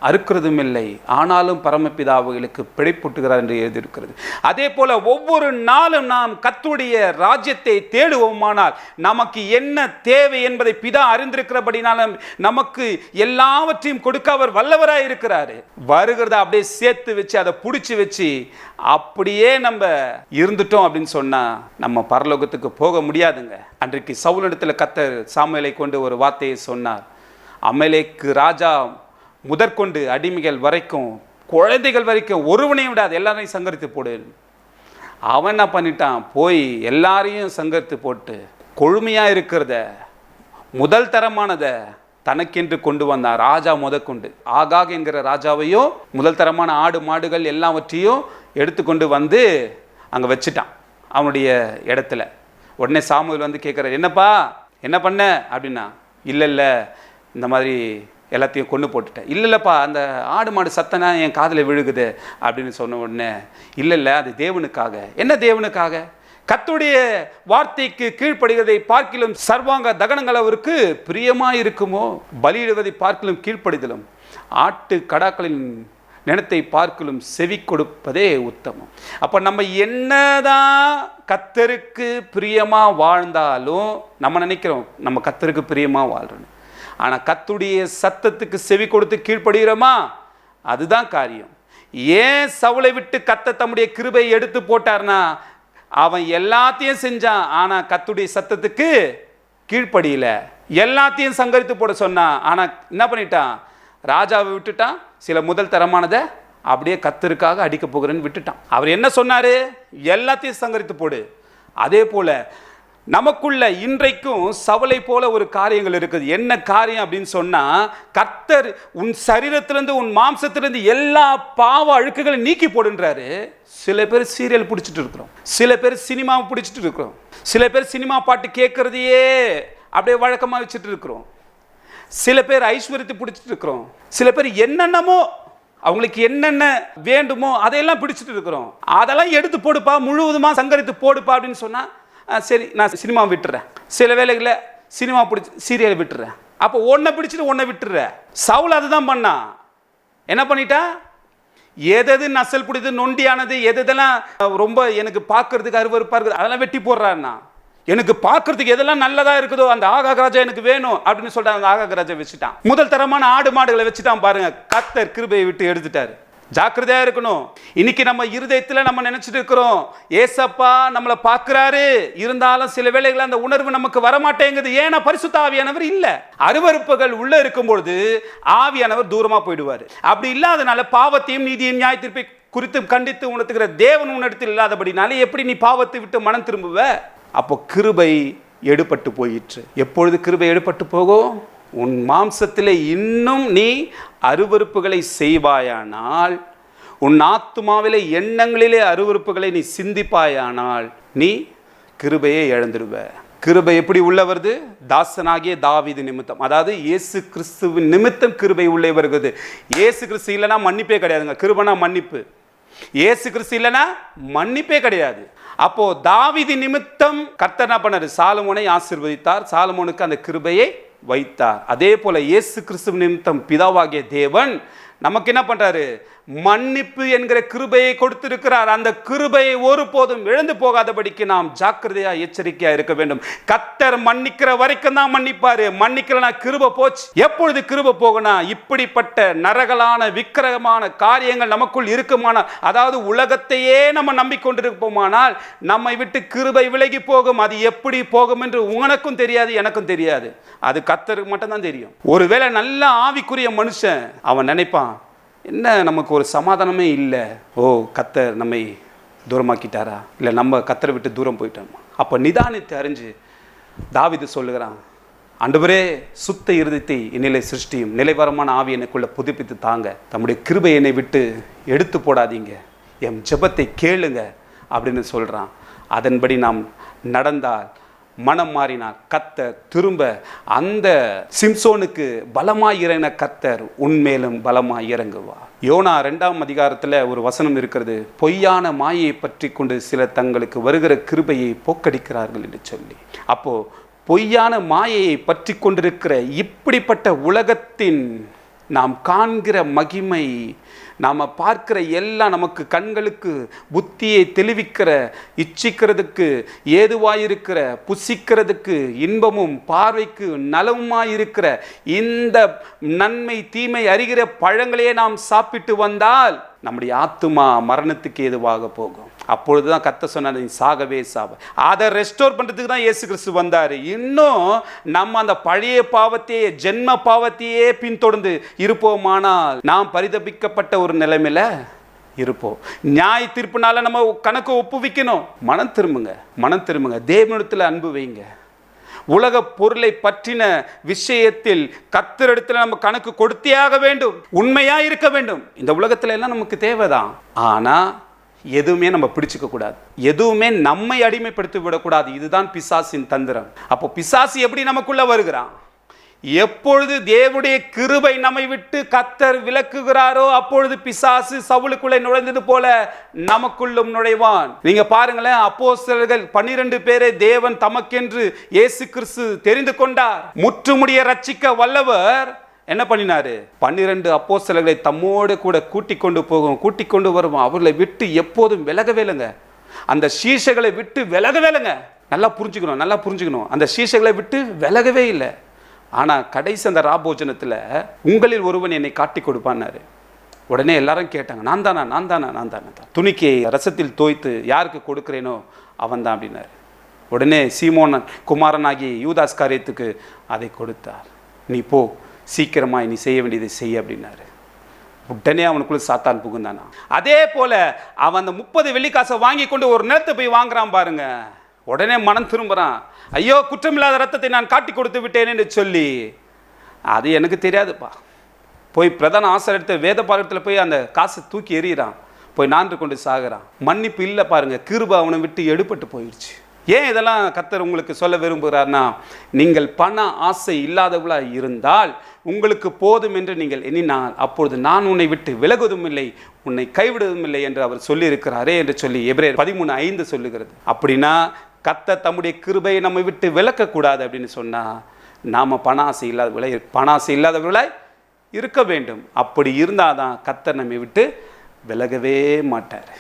அறுக்கிறதும் இல்லை, ஆனாலும் பரமபிதா அவைகளுக்கு பிழைப்பூட்டுகிறார் என்று எழுதியிருக்கிறது. அதே போல ஒவ்வொரு நாளும் நாம் கர்த்தருடைய ராஜ்யத்தை தேடுவோமானால் நமக்கு என்ன தேவை என்பதை பிதா அறிந்திருக்கிறபடினாலும் நமக்கு எல்லாவற்றையும் கொடுக்க அவர் வல்லவராய் இருக்கிறாரு. வருகிறத அப்படியே சேர்த்து வச்சு அதை பிடிச்சி வச்சு அப்படியே நம்ம இருந்துட்டோம் அப்படின்னு சொன்னா நம்ம பரலோகத்துக்கு போக முடியாதுங்க. அன்றைக்கு சவுலிடத்தில் கர்த்தர் சாமுவேலை கொண்டு ஒரு வார்த்தையை சொன்னார். அமலேக்கு ராஜா முதற்கொண்டு அடிமைகள் வரைக்கும் குழந்தைகள் வரைக்கும் ஒருவனையும் விடாது, எல்லாரையும் சங்கரித்து போடு. அவன் என்ன பண்ணிட்டான், போய் எல்லாரையும் சங்கரித்து போட்டு கொழுமையாக இருக்கிறத முதல் தரமானதை தனக்கென்று கொண்டு வந்தான். ராஜா முதற்கொண்டு ஆகாக் என்கிற ராஜாவையும் முதல் தரமான ஆடு மாடுகள் எல்லாவற்றையும் எடுத்துக்கொண்டு வந்து அங்கே வச்சுட்டான் அவனுடைய இடத்துல. உடனே சாமுவேல் வந்து கேட்குறாரு, என்னப்பா என்ன பண்ண அப்படின்னா, இல்லை இந்த மாதிரி எல்லாத்தையும் கொண்டு போட்டுட்டேன். இல்லைப்பா, அந்த ஆடு மாடு சத்தனா என் காதில் விழுகுது அப்படின்னு சொன்ன உடனே, இல்லை அது தேவனுக்காக. என்ன தேவனுக்காக? கர்த்தருடைய வார்த்தைக்கு கீழ்ப்படுகிறதை பார்க்கிலும் சர்வாங்க தகனங்கள் அவருக்கு பிரியமாக இருக்குமோ, பலியிடுவதை பார்க்கிலும் கீழ்ப்படிதலும் ஆட்டு கடாக்களின் நினத்தை பார்க்கலும் செவி கொடுப்பதே உத்தமம். அப்போ நம்ம என்னதான் கர்த்தருக்கு பிரியமாக வாழ்ந்தாலும் நம்ம நினைக்கிறோம் நம்ம கர்த்தருக்கு பிரியமாக வாழ்றோம். ஆனால் கர்த்தருடைய சத்தத்துக்கு செவி கொடுத்து கீழ்ப்படுகிறோமா? அதுதான் காரியம். ஏன் சவுலை விட்டு கர்த்தர் தம்முடைய கிருபையை எடுத்து போட்டார்னா, அவன் எல்லாத்தையும் செஞ்சான், ஆனால் கர்த்தருடைய சத்தத்துக்கு கீழ்ப்படியில. எல்லாத்தையும் சங்கரித்து போட சொன்னான், ஆனால் என்ன பண்ணிட்டான், ராஜாவை விட்டுட்டான். சில முதல் தரமானதை அப்படியே கர்த்தருக்காக அடிக்க போகிறேன்னு விட்டுட்டான். அவர் என்ன சொன்னாரு, எல்லாத்தையும் சங்கரித்து போடு. அதே போல நமக்குள்ள இன்றைக்கும் சவலை போல ஒரு காரியங்கள் இருக்குது. என்ன காரியம் அப்படின்னு சொன்னா, கர்த்தர் உன் சரீரத்திலிருந்து உன் மாம்சத்திலிருந்து எல்லா பாவ அழுக்குகளை நீக்கி போடுன்றாரு. சில பேர் சீரியல் பிடிச்சிட்டு இருக்கிறோம், சில பேர் சினிமாவை பிடிச்சிட்டு இருக்கிறோம், சில பேர் சினிமா பாட்டு கேட்கறதையே அப்படியே வழக்கமாக வச்சுட்டு இருக்கிறோம், சில பேர் ஐஸ்வர்யத்தை பிடிச்சிட்டு இருக்கிறோம், சில பேர் என்னென்னமோ அவங்களுக்கு என்னென்ன வேண்டுமோ அதையெல்லாம் பிடிச்சிட்டு இருக்கிறோம். அதெல்லாம் எடுத்து போடுப்பா, முழுவதுமாக சங்கரித்து போடுப்பா அப்படின்னு சொன்னா, சரி நான் சினிமா விட்டுறேன், சில வேலைகளில் சினிமா பிடிச்சி சீரியலை விட்டுறேன். அப்போ ஒன்றை பிடிச்சிட்டு ஒன்றை விட்டுற. சவுல் அதுதான் பண்ணா. என்ன பண்ணிட்டா, எது நசல் பிடிது நொண்டியானது, எதெல்லாம் ரொம்ப எனக்கு பார்க்கறதுக்கு அருவருப்பாக இருக்குது அதெல்லாம் வெட்டி போடுறான்னா, எனக்கு பார்க்கறதுக்கு எதெல்லாம் நல்லதா இருக்குதோ அந்த ஆகாக் ராஜா எனக்கு வேணும் அப்படின்னு சொல்லிட்டு அந்த ஆகாக் ராஜா வச்சுட்டான். முதல் தரமான ஆடு மாடுகளை வச்சுட்டான். பாருங்க, கர்த்தர் கிருபையை விட்டு எடுத்துட்டாரு. ஜாக்கிரதையா இருக்கணும். இன்னைக்கு நம்ம இருதயத்தில் நம்ம நினைச்சிட்டு இருக்கிறோம், ஏசப்பா நம்மளை பார்க்கிறாரு, இருந்தாலும் சில வேளைகள் அந்த உணர்வு நமக்கு வரமாட்டேங்குது. ஏன்னா பரிசுத்த ஆவியானவர் இல்ல. அருவருப்புகள் உள்ள இருக்கும் பொழுது ஆவியானவர் தூரமா போயிடுவார். அப்படி இல்லாதனால பாவத்தையும் நீதியும் நியாய தீர்ப்பை குறித்து கண்டித்து உணர்த்துகிற தேவன் உன்னிடத்தில் இல்லாதபடினால எப்படி நீ பாவத்தை விட்டு மனம் திரும்புவ? அப்போ கிருபை எடுபட்டு போயிற்று. எப்பொழுது கிருபை எடுபட்டு போகும்? உன் மாம்சத்திலே இன்னும் நீ அருவருப்புகளை செய்வாயானால், உன் ஆத்துமாவிலே எண்ணங்களிலே அருவருப்புகளை நீ சிந்திப்பாயானால் நீ கிருபையை இழந்துடுவ. கிருபை எப்படி உள்ள வருது? தாசனாகிய தாவீது நிமித்தம், அதாவது இயேசு கிறிஸ்துவின் நிமித்தம் கிருபை உள்ளே வருகிறது. இயேசு கிறிஸ்து இல்லைன்னா மன்னிப்பே கிடையாதுங்க. கிருபைனா மன்னிப்பு, இயேசு கிறிஸ்து இல்லைன்னா மன்னிப்பே கிடையாது. அப்போ தாவீது நிமித்தம் கர்த்தர் என்ன பண்ணாரு? சாலமோனை ஆசீர்வதித்தார், சாலமோனுக்கு அந்த கிருபையை வைத்தார். அதே போல இயேசு கிறிஸ்து நிமித்தம் பிதாவாகிய தேவன் நமக்கு என்ன பண்றாரு? மன்னிப்பு என்கிற கிருபையை கொடுத்திருக்கிறார். அந்த கிருபையை ஒருபோதும் இழந்து போகாதபடிக்கு நாம் ஜாக்கிரதையா எச்சரிக்கையா இருக்க வேண்டும். கர்த்தர் மன்னிக்கிற வரைக்கும் தான் மன்னிப்பாரு. மன்னிக்கலனா கிருபை போச்சு. எப்பொழுது கிருபை போகனா, இப்படிப்பட்ட நரகலான விக்கிரகமான காரியங்கள் நமக்குள் இருக்குமானால், அதாவது உலகத்தையே நம்ம நம்பிக்கொண்டிருப்போமானால் நம்மை விட்டு கிருபை விலகி போகும். அது எப்படி போகும் என்று உனக்கும் தெரியாது, எனக்கும் தெரியாது. அது கர்த்தருக்கு மட்டும் தான் தெரியும். ஒருவேளை நல்ல ஆவிக்குரிய மனுஷன் அவன் நினைப்பான், என்ன நமக்கு ஒரு சமாதானமே இல்லை, ஓ கர்த்தர் நம்மை தூரமாக்கிட்டாரா, இல்லை நம்ம கர்த்தரை விட்டு தூரம் போயிட்டோமா. அப்போ நிதானித்து அறிஞ்சு தாவீது சொல்லுகிறான், ஆண்டவரே சுத்த இருதயத்தை என்னிலே சிருஷ்டியும், நிலைவரமான ஆவி எனக்குள்ள புதுப்பித்து தாங்க, தம்முடைய கிருபை என்னை விட்டு எடுத்து போடாதீங்க, என் ஜெபத்தை கேளுங்க அப்படின்னு சொல்கிறான். அதன்படி நாம் நடந்தால், மனம் மாறினார், கர்த்தர் திரும்ப அந்த சிம்சோனுக்கு பலமாய் இறங்கின கர்த்தர் உன்மேலும் பலமாய் இறங்குவார். யோனா 2ஆம் அதிகாரத்தில் ஒரு வசனம் இருக்கிறது, பொய்யான மாயை பற்றி கொண்டு சிலர் தங்களுக்கு வருகிற கிருபையை போக்கடிக்கிறார்கள் என்று சொல்லி. அப்போ பொய்யான மாயையை பற்றி கொண்டிருக்கிற இப்படிப்பட்ட உலகத்தின் நாம் காண்கிற மகிமை, நாம் பார்க்கிற எல்லாம் நமக்கு கண்களுக்கு புத்தியை தெளிவிக்கிற, இச்சிக்கிறதுக்கு ஏதுவாயிருக்கிற, புசிக்கிறதுக்கு இன்பமும் பார்வைக்கு நலவுமாயிருக்கிற இந்த நன்மை தீமை அறிகிற பழங்களையே நாம் சாப்பிட்டு வந்தால் நம்முடைய ஆத்துமா மரணத்துக்கு ஏதுவாக போகும். அப்பொழுதுதான் கர்த்தர் சொன்னார், நீ சாகவே சாவ. அதை ரெஸ்டோர் பண்றதுக்கு தான் இயேசு கிறிஸ்து வந்தார். இன்னும் நம்ம அந்த பழைய பாவத்தையே, ஜென்ம பாவத்தையே பின்தொடர்ந்து இருப்போமானால் நாம் பரிதபிக்கப்பட்ட ஒரு நிலைமையில இருப்போம். நியாய தீர்ப்புனால நம்ம கணக்கு ஒப்புவிக்கணும். மனம் திரும்புங்க, தேவனிடத்தில் அன்பு வைங்க. உலக பொருளை பற்றின விஷயத்தில் கர்த்தரிடத்தில் நம்ம கணக்கு கொடுத்தே ஆக வேண்டும். உண்மையா இருக்க வேண்டும். இந்த உலகத்துல எல்லாம் நமக்கு தேவைதான். ஆனா எதுவுமே நம்ம பிடிச்சுக்க கூடாது, எதுவுமே நம்மை அடிமைப்படுத்தி விடக்கூடாது. இதுதான் பிசாசின் தந்திரம். அப்போ பிசாசு எப்படி நமக்குள்ள வருகிறான்? எப்பொழுது தேவனுடைய கிருபை நம்மை விட்டு கர்த்தர் விலக்குகிறாரோ அப்பொழுது பிசாசு சவுலுக்குள்ளே நுழைந்தது போல நமக்குள்ளும் நுழைவான். நீங்க பாருங்களேன், அப்போஸ்தலர்கள் 12 பேரை தேவன் தமக்கென்று இயேசு கிறிஸ்து தெரிந்து கொண்டார். முற்றுமுடிய ரட்சிக்க வல்லவர் என்ன பண்ணினாரு? 12 அப்போஸ்தலர்களை தம்மோடு கூட கூட்டிக் கொண்டு வருவோம். அவர்களை விட்டு எப்போதும் விலகவே இல்லைங்க. அந்த சீஷைகளை விட்டு விலகவே இல்லைங்க. நல்லா புரிஞ்சுக்கணும். அந்த சீஷைகளை விட்டு விலகவே இல்லை. ஆனால் கடைசி அந்த ராபோஜனத்தில் உங்களில் ஒருவன் என்னை காட்டி கொடுப்பான்னாரு. உடனே எல்லாரும் கேட்டாங்க, நான் தானா. துணிக்கை ரசத்தில் தோய்த்து யாருக்கு கொடுக்குறேனோ அவன் தான் அப்படின்னாரு. உடனே சீமோன் குமாரனாகி யூதாஸ் காரியத்துக்கு அதை கொடுத்தார். நீ போ, சீக்கிரமாக நீ செய்ய வேண்டியதை செய்ய அப்படின்னாரு. உடனே அவனுக்குள்ள சாத்தான் புகுந்தானா. அதே போல அவன் அந்த 30 வெள்ளிக்காசை வாங்கி கொண்டு ஒரு நிலத்தை போய் வாங்குறான் பாருங்க. உடனே மனம் திரும்புகிறான், ஐயோ குற்றமில்லாத ரத்தத்தை நான் காட்டி கொடுத்து விட்டேன் என்று சொல்லி. அது எனக்கு தெரியாதுப்பா. போய் பிரதான ஆசிரியர் வேத பாரத்தில் போய் அந்த காசை தூக்கி எறிகிறான், போய் நான்று கொண்டு சாகிறான். மன்னிப்பு இல்லை பாருங்க, கிருபை அவனை விட்டு எடுபட்டு போயிடுச்சு. ஏன் இதெல்லாம் கர்த்தர் உங்களுக்கு சொல்ல விரும்புகிறார்னா, நீங்கள் பண ஆசை இல்லாதவளாக இருந்தால் உங்களுக்கு போதும் என்று நீங்கள் எண்ணினால் அப்பொழுது நான் உன்னை விட்டு விலகுவதும் இல்லை, உன்னை கைவிடுவதும் இல்லை என்று அவர் சொல்லியிருக்கிறாரே என்று சொல்லி எபிரேயர் 13:5 சொல்லுகிறது. அப்படின்னா கர்த்தர் தம்முடைய கிருபையை நம்மை விட்டு விலக்கக்கூடாது அப்படின்னு சொன்னால் நாம் பண ஆசை இல்லாதவர்களாய் இருக்க வேண்டும். அப்படி இருந்தால் தான் கர்த்தர் நம்மை விட்டு விலகவே மாட்டார்.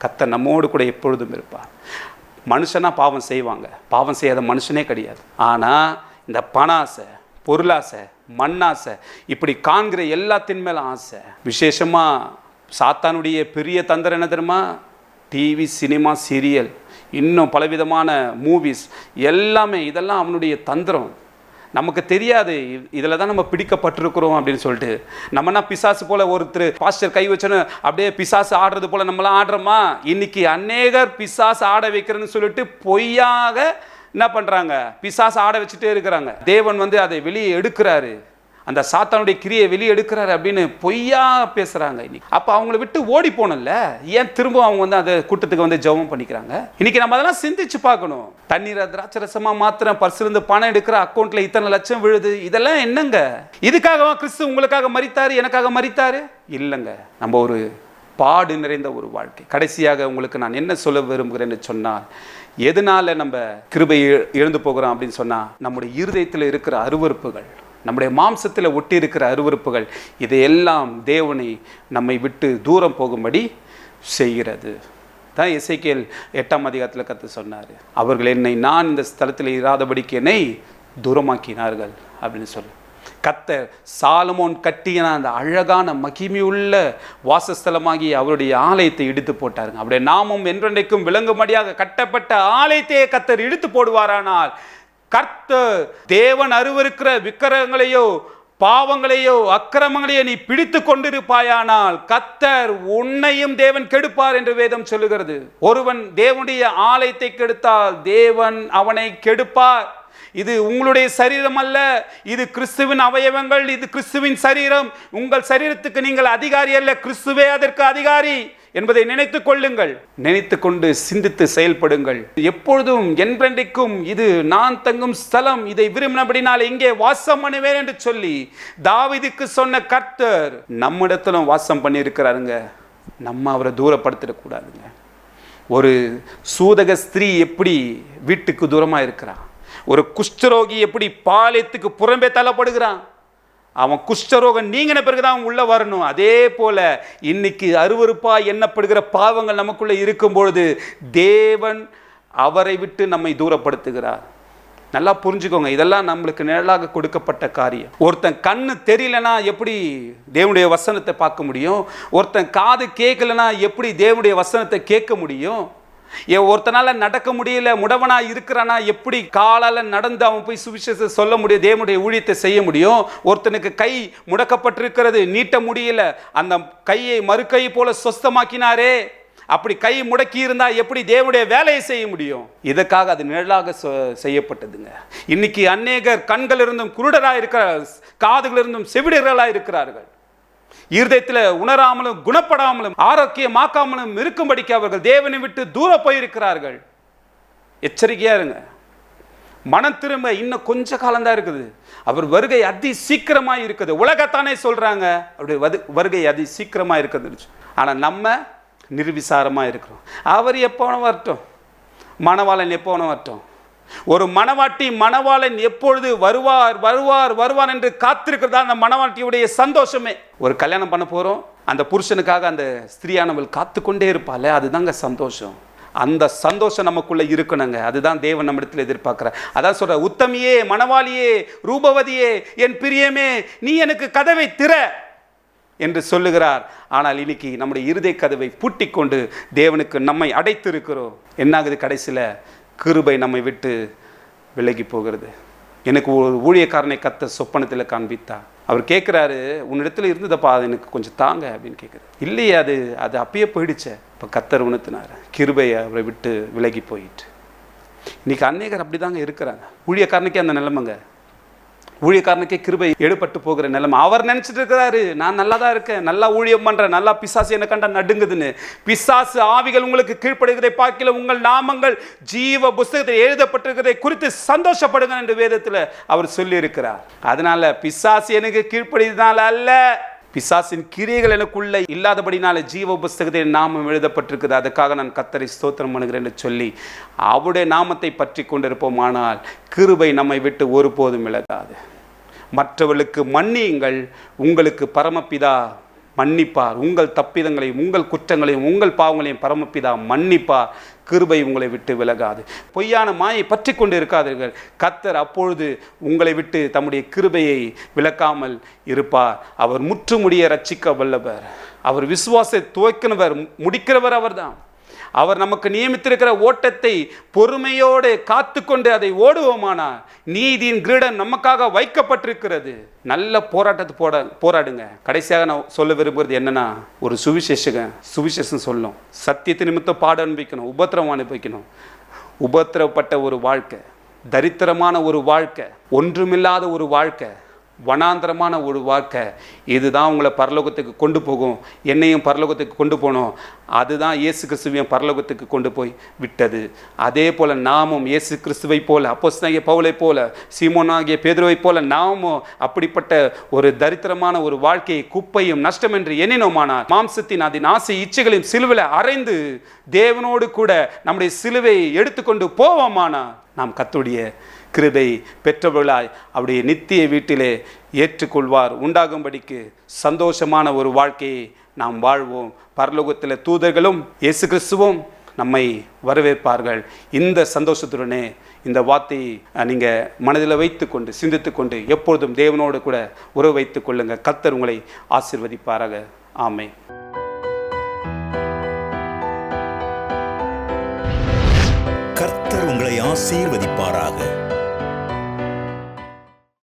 கர்த்தர் நம்மோடு கூட எப்பொழுதும் இருப்பார். மனுஷனா பாவம் செய்வாங்க, பாவம் செய்யாத மனுஷனே கிடையாது. ஆனால் இந்த பண ஆசை, பொருளாசை, மண்ணாசை, இப்படி காண்கிற எல்லாத்தின் மேலே ஆசை. விசேஷமாக சாத்தானுடைய பெரிய தந்திரம் என்ன தெரியுமா? டிவி, சினிமா, சீரியல், இன்னும் பலவிதமான மூவிஸ் எல்லாமே, இதெல்லாம் அவனுடைய தந்திரம். நமக்கு தெரியாது இதில் தான் நம்ம பிடிக்கப்பட்டிருக்கிறோம் அப்படின்னு சொல்லிட்டு. நம்மனா பிசாசு போல் ஒருத்தர் பாஸ்டர் கை வச்சோன்னு அப்படியே பிசாசு ஆடுறது போல் நம்மளாம் ஆடுறோமா? இன்னைக்கு அநேகர் பிசாசு ஆட வைக்கிறேன்னு சொல்லிட்டு பொய்யாக என்ன பண்ணுறாங்க? பிசாசு ஆட வச்சுட்டே இருக்கிறாங்க. தேவன் அதை வெளியே எடுக்கிறாரு, அந்த சாத்தானுடைய கிரியை வெளியே எடுக்கிறாரு அப்படின்னு பொய்யா பேசுகிறாங்க. இன்னைக்கு அப்போ அவங்கள விட்டு ஓடி போனல, ஏன் திரும்ப அவங்க அந்த கூட்டத்துக்கு ஜெபம் பண்ணிக்கிறாங்க? இன்னைக்கு நம்ம அதெல்லாம் சிந்திச்சு பார்க்கணும். தண்ணீரை திராட்சை ரசமாக மாத்திரம் பர்சிலிருந்து பணம் எடுக்கிற அக்கௌண்ட்டில் இத்தனை லட்சம் விழுது, இதெல்லாம் என்னங்க? இதுக்காகவா கிறிஸ்து உங்களுக்காக மரித்தாரு, எனக்காக மரித்தாரு? இல்லைங்க. நம்ம ஒரு பாடு நிறைந்த ஒரு வாழ்க்கை. கடைசியாக உங்களுக்கு நான் என்ன சொல்ல விரும்புகிறேன்னு சொன்னால், எதனால நம்ம கிருபை இழந்து போகிறோம் அப்படின்னு சொன்னால், நம்முடைய இருதயத்தில் இருக்கிற அருவருப்புகள், நம்முடைய மாம்சத்தில் ஒட்டி இருக்கிற அருவருப்புகள் இதையெல்லாம் தேவனை நம்மை விட்டு தூரம் போகும்படி செய்கிறது. தான் எசேக்கியேல் 8ஆம் அதிகாரத்தில் கர்த்தர் சொன்னார், அவர்கள் என்னை நான் இந்த ஸ்தலத்தில் இராதபடிக்கு என்னை தூரமாக்கினார்கள் அப்படின்னு சொல்லி. கர்த்தர் சாலமோன் கட்டின அந்த அழகான மகிமையுள்ள வாசஸ்தலமாகி அவருடைய ஆலயத்தை இடித்து போட்டாருங்க. அப்படியே நாமும் என்றென்றைக்கும் விளங்கும்படியாக கட்டப்பட்ட ஆலயத்தையே கர்த்தர் இடித்து போடுவாரானால், கர்த்தர் தேவன் அருவருக்கிற விக்கிரகங்களையோ பாவங்களையோ அக்கிரமங்களையோ நீ பிடித்து கொண்டிருப்பாயானால் கர்த்தர் உன்னையும் தேவன் கெடுப்பார் என்று வேதம் சொல்லுகிறது. ஒருவன் தேவனுடைய ஆலயத்தை கெடுத்தால் தேவன் அவனை கெடுப்பார். இது உங்களுடைய சரீரம் அல்ல, இது கிறிஸ்துவின் அவயவங்கள், இது கிறிஸ்துவின் சரீரம். உங்கள் சரீரத்துக்கு நீங்கள் அதிகாரி அல்ல, கிறிஸ்துவே அதற்கு அதிகாரி என்பதை நினைத்துக் கொள்ளுங்கள். நினைத்து கொண்டு சிந்தித்து செயல்படுங்கள். எப்பொழுதும் என்றென்றைக்கும் இது நான் தங்கும் ஸ்தலம், இதை விரும்பினபடினால் இங்கே வாசம் பண்ணுவேன் என்று சொல்லி தாவீதுக்கு சொன்ன கர்த்தர் நம்மிடத்திலும் வாசம் பண்ணி இருக்கிறாருங்க. நம்ம அவரை தூரப்படுத்திடக்கூடாதுங்க. ஒரு சூதக ஸ்திரீ எப்படி வீட்டுக்கு தூரமாக இருக்கிறான், ஒரு குஷ்டரோகி எப்படி பாளையத்துக்கு புறம்பே தள்ளப்படுகிறான், அவன் குஷ்டரோகம் நீங்கின பிறகுதான் அவன் உள்ள வரணும். அதே போல இன்னைக்கு அருவருப்பா எண்ணப்படுகிற பாவங்கள் நமக்குள்ள இருக்கும் பொழுது தேவன் அவரை விட்டு நம்மை தூரப்படுத்துகிறார். நல்லா புரிஞ்சுக்கோங்க, இதெல்லாம் நம்மளுக்கு நிழலாக கொடுக்கப்பட்ட காரியம். ஒருத்தன் கண்ணு தெரியலனா எப்படி தேவனுடைய வசனத்தை பார்க்க முடியும்? ஒருத்தன் காது கேட்கலனா எப்படி தேவனுடைய வசனத்தை கேட்க முடியும்? ஒருத்தனால நடக்க முடியல, முடவனா இருக்கிறானா எப்படி காலால நடந்து அவன் போய் சுவிசேஷத்தை சொல்ல முடியும், தேவனுடைய ஊழியத்தை செய்ய முடியும்? ஒருத்தனுக்கு கை முடக்கப்பட்டிருக்கிறது, நீட்ட முடியல, அந்த கையை மறுக்கை போல சொஸ்தமாக்கினாரே, அப்படி கை முடக்கி இருந்தா எப்படி தேவனுடைய வேலையை செய்ய முடியும்? இதற்காக அது நிழலாக செய்யப்பட்டதுங்க. இன்னைக்கு அநேகர் கண்கள் இருந்தும் குருடராக இருக்கிறார்கள், காதுகள் இருந்தும் செவிடர்களாக இருக்கிறார்கள். இருதயத்தில் உணராமலும் குணப்படாமலும் ஆரோக்கியமாக்காமலும் இருக்கும்படிக்கு அவர்கள் தேவனை விட்டு தூர போயிருக்கிறார்கள். எச்சரிக்கையா இருங்க. மனம் திரும்ப இன்னும் கொஞ்ச காலம்தான் இருக்குது. அவர் வருகை அதி சீக்கிரமா இருக்குது. உலகத்தானே சொல்றாங்க அப்படி வருகை அதி சீக்கிரமா இருக்குது. ஆனா நம்ம நிர்விசாரமா இருக்கிறோம். அவர் எப்போ வரட்டும், மணவாளன் எப்போ வரட்டும். ஒரு மணவாட்டி மணவாளன் எப்பொழுது வருவார் வருவார் வருவார் என்று காத்திருக்கிறதா அந்த மணவாட்டியுடைய சந்தோஷமே. ஒரு கல்யாணம் பண்ண போறோம், அந்த புருஷனுக்காக அந்த ஸ்திரீயானவள் காத்து கொண்டே இருப்பாள், அதுதாங்க சந்தோஷம். அந்த சந்தோஷம் நமக்குள்ள இருக்கணுங்க. அதுதான் தேவன் நம்மிடத்தில் எதிர்பார்க்கிறார். அதான் சொல்ற, உத்தமியே, மணவாளியே, ரூபவதியே, என் பிரியமே, நீ எனக்கு கதவை திற என்று சொல்லுகிறார். ஆனால் இன்னைக்கு நம்முடைய இருதய கதவை பூட்டி கொண்டு தேவனுக்கு நம்மை அடைத்திருக்கிறோம். என்னாகுது? கடைசியில் கிருபை நம்மை விட்டு விலகி போகிறது. எனக்கு ஒரு ஊழியக்காரனை கர்த்தர் சொப்பனத்தில் காண்பித்தா. அவர் கேட்குறாரு, உன்னிடத்துல இருந்ததப்பா, அது எனக்கு கொஞ்சம் தாங்க அப்படின்னு கேட்குறாரு. இல்லையே, அது அப்பயே போயிடுச்சே. இப்போ கர்த்தர் உணர்த்தினார், கிருபை அவரை விட்டு விலகி போயிட்டு. இன்னைக்கு அநேகர் அப்படி தாங்க இருக்கிறாங்க. ஊழியக்காரனுக்கே அந்த நிலைமைங்க. ஊழியக்காரனுக்கே கிருபை எடுபட்டு போகிற நிலைமை. அவர் நினைச்சிட்டு இருக்கிறாரு, நான் நல்லா தான் இருக்கேன், நல்லா ஊழியம் பண்றேன், நல்லா பிசாசு என்ன கண்டா நடுங்குதுன்னு. பிசாசு ஆவிகள் உங்களுக்கு கீழ்ப்படுகிறதை பார்க்கல, உங்கள் நாமங்கள் ஜீவ புஸ்தகத்தில் எழுதப்பட்டிருக்கிறதை குறித்து சந்தோஷப்படுங்க என்று வேதத்தில் அவர் சொல்லி இருக்கிறார். அதனால பிசாசு எனக்கு கீழ்ப்படுகிறதுனால அல்ல, பிசாசின் கிரியைகள் எனக்குள்ள இல்லாதபடினால ஜீவ புஸ்தகத்தில் நாமம் எழுதப்பட்டிருக்குது. அதுக்காக நான் கர்த்தரை ஸ்தோத்திரம் பண்ணுகிறேன் என்று சொல்லி அவருடைய நாமத்தை பற்றி கொண்டிருப்போமானால் கிருபை நம்மை விட்டு ஒருபோதும் விலகாது. மற்றவர்களுக்கு மன்னியுங்கள், உங்களுக்கு பரமபிதா மன்னிப்பார். உங்கள் தப்பிதங்களையும் உங்கள் குற்றங்களையும் உங்கள் பாவங்களையும் பரமபிதா மன்னிப்பார். கிருபை உங்களை விட்டு விலகாது. பொய்யான மாயை பற்றி கொண்டு இருக்காதீர்கள். கர்த்தர் அப்பொழுது உங்களை விட்டு தம்முடைய கிருபையை விலக்காமல் இருப்பார். அவர் முற்றுமுடிய ரட்சிக்க வல்லவர். அவர் விசுவாசத்தை துவக்கினவர், முடிக்கிறவர் அவர்தான். அவர் நமக்கு நியமித்திருக்கிற ஓட்டத்தை பொறுமையோடு காத்து கொண்டு அதை ஓடுவோமானால் நீதியின் கிரீடம் நமக்காக வைக்கப்பட்டிருக்கிறது. நல்ல போராட்டத்தை போராடுங்க. கடைசியாக நான் சொல்ல விரும்புகிறது என்னன்னா, ஒரு சுவிசேஷம் சொல்லணும், சத்தியத்தை நிமித்தம் பாட அனுபவிக்கணும், உபத்திரவம் அனுபவிக்கணும். உபத்திரவப்பட்ட ஒரு வாழ்க்கை, தரித்திரமான ஒரு வாழ்க்கை, ஒன்றுமில்லாத ஒரு வாழ்க்கை, வனாந்தரமான ஒரு வாழ்க்கை, இதுதான் உங்களை பரலோகத்துக்கு கொண்டு போகும். என்னையும் பரலோகத்துக்கு கொண்டு போகணும். அதுதான் இயேசு கிறிஸ்துவையும் பரலோகத்துக்கு கொண்டு போய் விட்டது. அதே போல் நாமும் இயேசு கிறிஸ்துவை போல, அப்போஸ்தலனாகிய பவுலை போல, சீமோனாகிய பேதுருவை போல நாமும் அப்படிப்பட்ட ஒரு தரித்திரமான ஒரு வாழ்க்கையை குப்பையும் நஷ்டம் என்று எண்ணினோமானால், மாம்சத்தின் அதன் ஆசை இச்சைகளையும் சிலுவையில் அறைந்து தேவனோடு கூட நம்முடைய சிலுவையை எடுத்துக்கொண்டு போவோமானால் நாம் கர்த்தருடைய கிருபை பெற்றவர்களாய் அவருடைய நித்திய வீட்டிலே ஏற்றுக்கொள்வார் உண்டாகும்படிக்கு சந்தோஷமான ஒரு வாழ்க்கையை நாம் வாழ்வோம். பரலோகத்தில் தூதர்களும் இயேசு கிறிஸ்துவும் நம்மை வரவேற்பார்கள். இந்த சந்தோஷத்துடனே இந்த வார்த்தையை நீங்கள் மனதில் வைத்துக்கொண்டு சிந்தித்துக்கொண்டு எப்பொழுதும் தேவனோடு கூட உறவு வைத்துக் கொள்ளுங்கள். கர்த்தர் உங்களை ஆசீர்வதிப்பாராக. ஆமென். கர்த்தர் உங்களை ஆசீர்வதிப்பாராக.